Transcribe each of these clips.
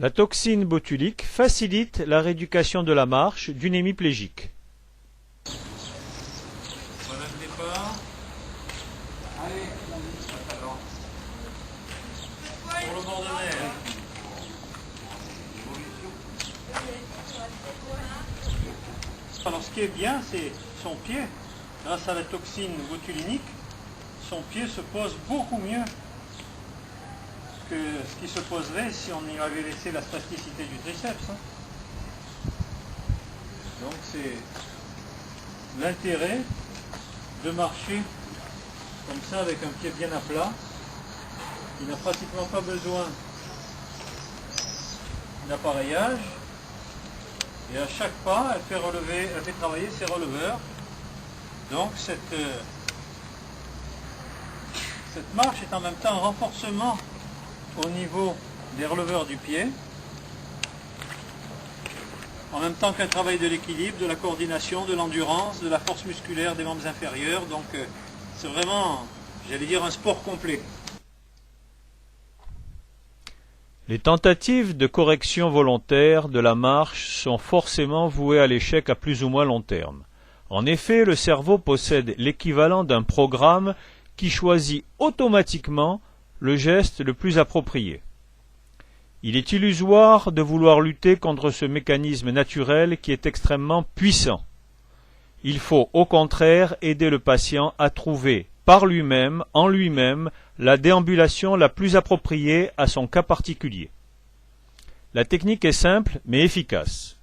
La toxine botulique facilite la rééducation de la marche d'une hémiplégique. Voilà le départ. Allez, pour le bord de mer. Alors ce qui est bien, c'est son pied. Grâce à la toxine botulinique, son pied se pose beaucoup mieux que ce qui se poserait si on y avait laissé la spasticité du triceps. Donc c'est l'intérêt de marcher comme ça avec un pied bien à plat. Il n'a pratiquement pas besoin d'appareillage. Et à chaque pas, elle fait travailler ses releveurs. Donc cette marche est en même temps un renforcement au niveau des releveurs du pied, en même temps qu'un travail de l'équilibre, de la coordination, de l'endurance, de la force musculaire des membres inférieurs. Donc c'est vraiment, j'allais dire, un sport complet. Les tentatives de correction volontaire de la marche sont forcément vouées à l'échec à plus ou moins long terme. En effet, le cerveau possède l'équivalent d'un programme qui choisit automatiquement le geste le plus approprié. Il est illusoire de vouloir lutter contre ce mécanisme naturel qui est extrêmement puissant. Il faut au contraire aider le patient à trouver par lui-même, en lui-même, la déambulation la plus appropriée à son cas particulier. La technique est simple mais efficace.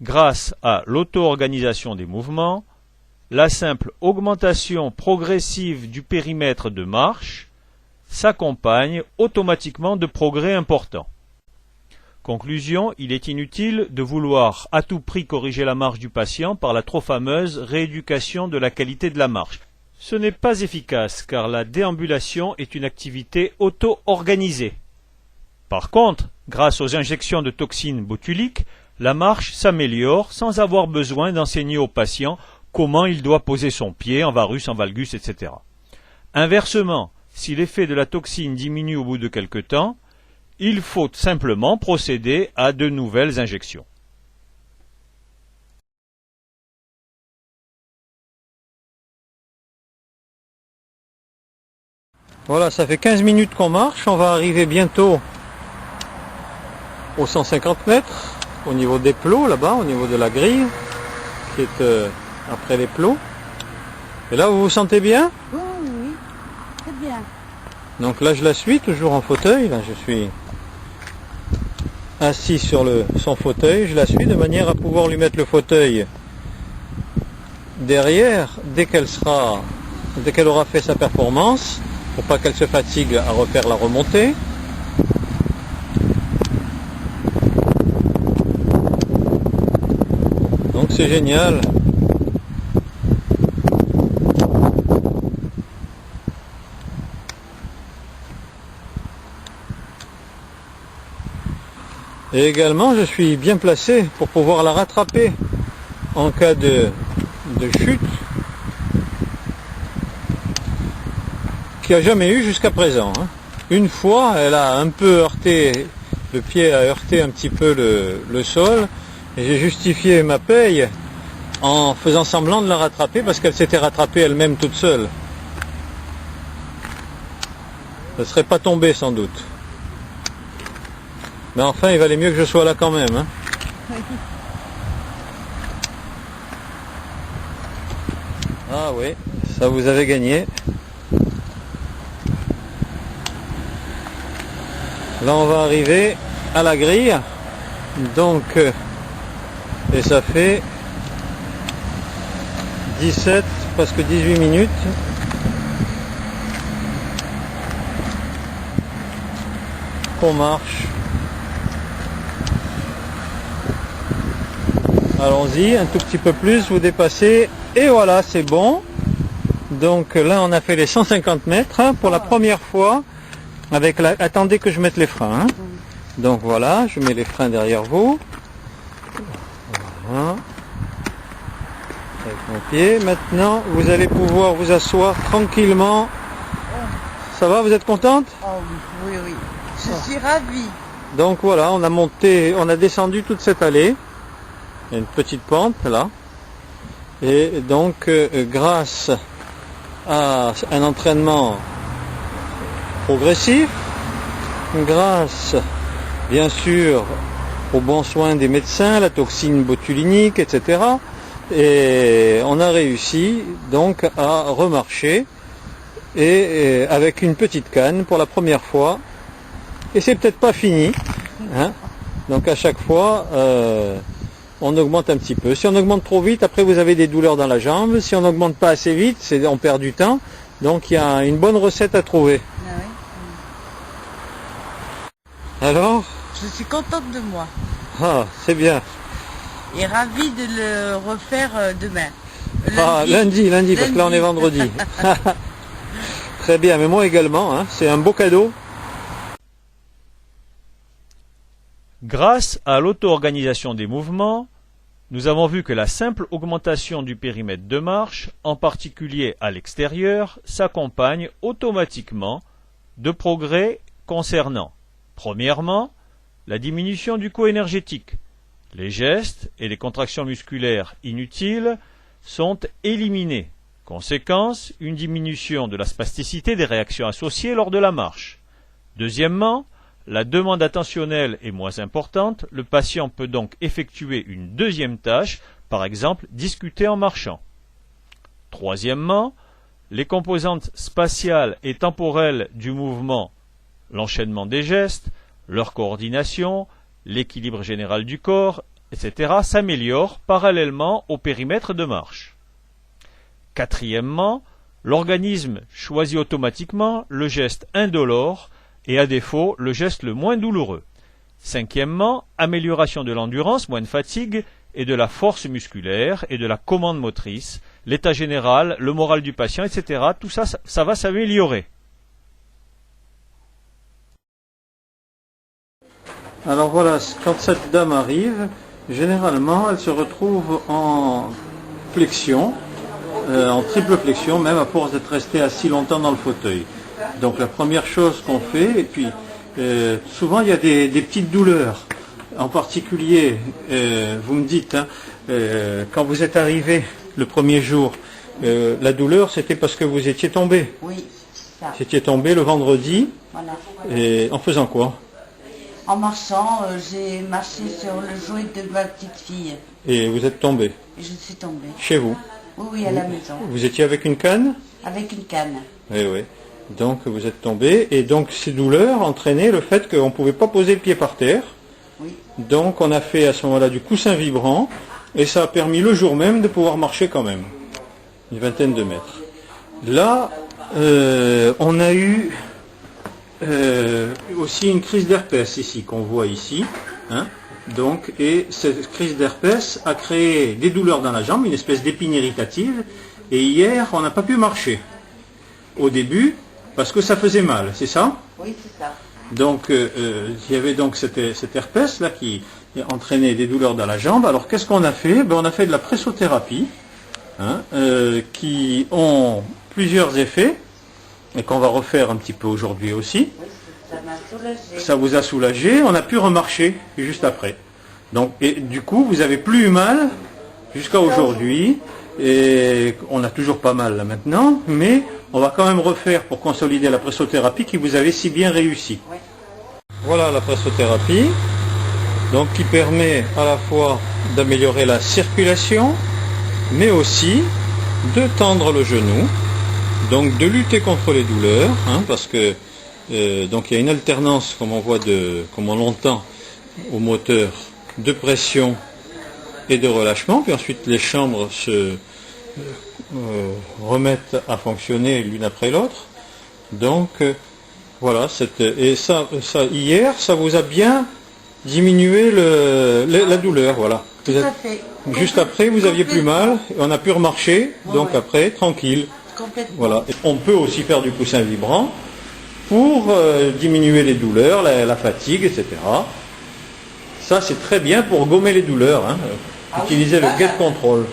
Grâce à l'auto-organisation des mouvements, la simple augmentation progressive du périmètre de marche s'accompagne automatiquement de progrès importants. Conclusion, il est inutile de vouloir à tout prix corriger la marche du patient par la trop fameuse rééducation de la qualité de la marche. Ce n'est pas efficace car la déambulation est une activité auto-organisée. Par contre, grâce aux injections de toxines botuliques, la marche s'améliore sans avoir besoin d'enseigner au patient comment il doit poser son pied en varus, en valgus, etc. Inversement, si l'effet de la toxine diminue au bout de quelque temps, il faut simplement procéder à de nouvelles injections. Voilà, ça fait 15 minutes qu'on marche, on va arriver bientôt aux 150 mètres, au niveau des plots là-bas, au niveau de la grille, qui est après les plots. Et là, vous vous sentez bien? Oui, oui, très bien. Donc là, je la suis, toujours en fauteuil. Là, je suis assis sur son fauteuil. Je la suis de manière à pouvoir lui mettre le fauteuil derrière dès qu'elle aura fait sa performance, pour pas qu'elle se fatigue à refaire la remontée. Donc c'est génial. Et également, je suis bien placé pour pouvoir la rattraper en cas de chute qu'il n'y a jamais eu jusqu'à présent. Une fois, elle a un peu heurté, le pied a heurté un petit peu le sol, et j'ai justifié ma paye en faisant semblant de la rattraper parce qu'elle s'était rattrapée elle-même toute seule. Elle ne serait pas tombée sans doute. Mais enfin, il valait mieux que je sois là quand même. Ah oui, ça vous avez gagné. Là, on va arriver à la grille. Donc, et ça fait 17, presque 18 minutes. Qu'on marche. Allons-y, un tout petit peu plus, vous dépassez, et voilà, c'est bon. Donc là, on a fait les 150 mètres pour la première fois. Attendez que je mette les freins. Donc voilà, je mets les freins derrière vous. Voilà. Avec mon pied. Maintenant, vous allez pouvoir vous asseoir tranquillement. Ça va, vous êtes contente? Oh oui, oui, oui. Je suis ravie. Donc voilà, on a descendu toute cette allée. Il y a une petite pente là. Et donc grâce à un entraînement progressif, grâce bien sûr aux bons soins des médecins, la toxine botulinique, etc. Et on a réussi donc à remarcher et avec une petite canne pour la première fois. Et c'est peut-être pas fini, hein. Donc à chaque fois on augmente un petit peu. Si on augmente trop vite, après vous avez des douleurs dans la jambe. Si on n'augmente pas assez vite, on perd du temps. Donc il y a une bonne recette à trouver. Ah oui. Alors, Je suis contente de moi c'est bien. et ravie de le refaire demain. Lundi, parce que là on est vendredi. Très bien, mais moi également, hein. C'est un beau cadeau. Grâce à l'auto-organisation des mouvements, nous avons vu que la simple augmentation du périmètre de marche, en particulier à l'extérieur, s'accompagne automatiquement de progrès concernant, premièrement, la diminution du coût énergétique. Les gestes et les contractions musculaires inutiles sont éliminés. Conséquence, une diminution de la spasticité des réactions associées lors de la marche. Deuxièmement, la demande attentionnelle est moins importante, le patient peut donc effectuer une deuxième tâche, par exemple discuter en marchant. Troisièmement, les composantes spatiales et temporelles du mouvement, l'enchaînement des gestes, leur coordination, l'équilibre général du corps, etc. s'améliorent parallèlement au périmètre de marche. Quatrièmement, l'organisme choisit automatiquement le geste indolore et à défaut le geste le moins douloureux. Cinquièmement, amélioration de l'endurance, moins de fatigue, et de la force musculaire et de la commande motrice, l'état général, le moral du patient, etc. Tout ça, ça va s'améliorer. Alors voilà, quand cette dame arrive, généralement elle se retrouve en flexion, en triple flexion, même à force d'être restée assis longtemps dans le fauteuil. Donc la première chose qu'on fait, et puis souvent il y a des petites douleurs. En particulier, vous me dites, hein, quand vous êtes arrivé le premier jour, la douleur c'était parce que vous étiez tombé. Oui, c'est ça. Vous étiez tombé le vendredi, Voilà. et en faisant quoi? En marchant, j'ai marché sur le jouet de ma petite fille Et vous êtes tombé et je suis tombée. chez vous. Oui, oui, à la maison, Vous étiez avec une canne? avec une canne. Oui, oui. Donc vous êtes tombé, et donc ces douleurs entraînaient le fait qu'on ne pouvait pas poser le pied par terre. Oui. Donc on a fait à ce moment-là du coussin vibrant, et ça a permis le jour même de pouvoir marcher quand même, une vingtaine de mètres. Là, on a eu aussi une crise d'herpès ici, qu'on voit ici. Hein. Donc, et cette crise d'herpès a créé des douleurs dans la jambe, une espèce d'épine irritative, et hier on n'a pas pu marcher. Au début, parce que ça faisait mal, c'est ça? Oui, c'est ça. Donc il y avait donc cet herpès là qui entraînait des douleurs dans la jambe. Alors qu'est-ce qu'on a fait? On a fait de la pressothérapie, hein, qui ont plusieurs effets et qu'on va refaire un petit peu aujourd'hui aussi. Oui, ça m'a soulagée. Ça vous a soulagé, on a pu remarcher juste après. Donc, et du coup, vous avez plus eu mal jusqu'à aujourd'hui, et on n'a toujours pas mal là maintenant, mais on va quand même refaire pour consolider la pressothérapie qui vous avait si bien réussi. Oui. Voilà la pressothérapie, donc qui permet à la fois d'améliorer la circulation, mais aussi de tendre le genou, donc de lutter contre les douleurs, hein, parce que donc il y a une alternance, comme on voit comme on l'entend au moteur, de pression et de relâchement, puis ensuite les chambres se remettent à fonctionner l'une après l'autre. Donc voilà, et ça hier, ça vous a bien diminué la douleur, voilà. Tout à fait. Juste après, vous aviez plus mal, on a pu remarcher, donc après, tranquille. Complètement. Voilà. Et on peut aussi faire du coussin vibrant pour diminuer les douleurs, la fatigue, etc. Ça, c'est très bien pour gommer les douleurs. Hein. Utilisez le Get Control.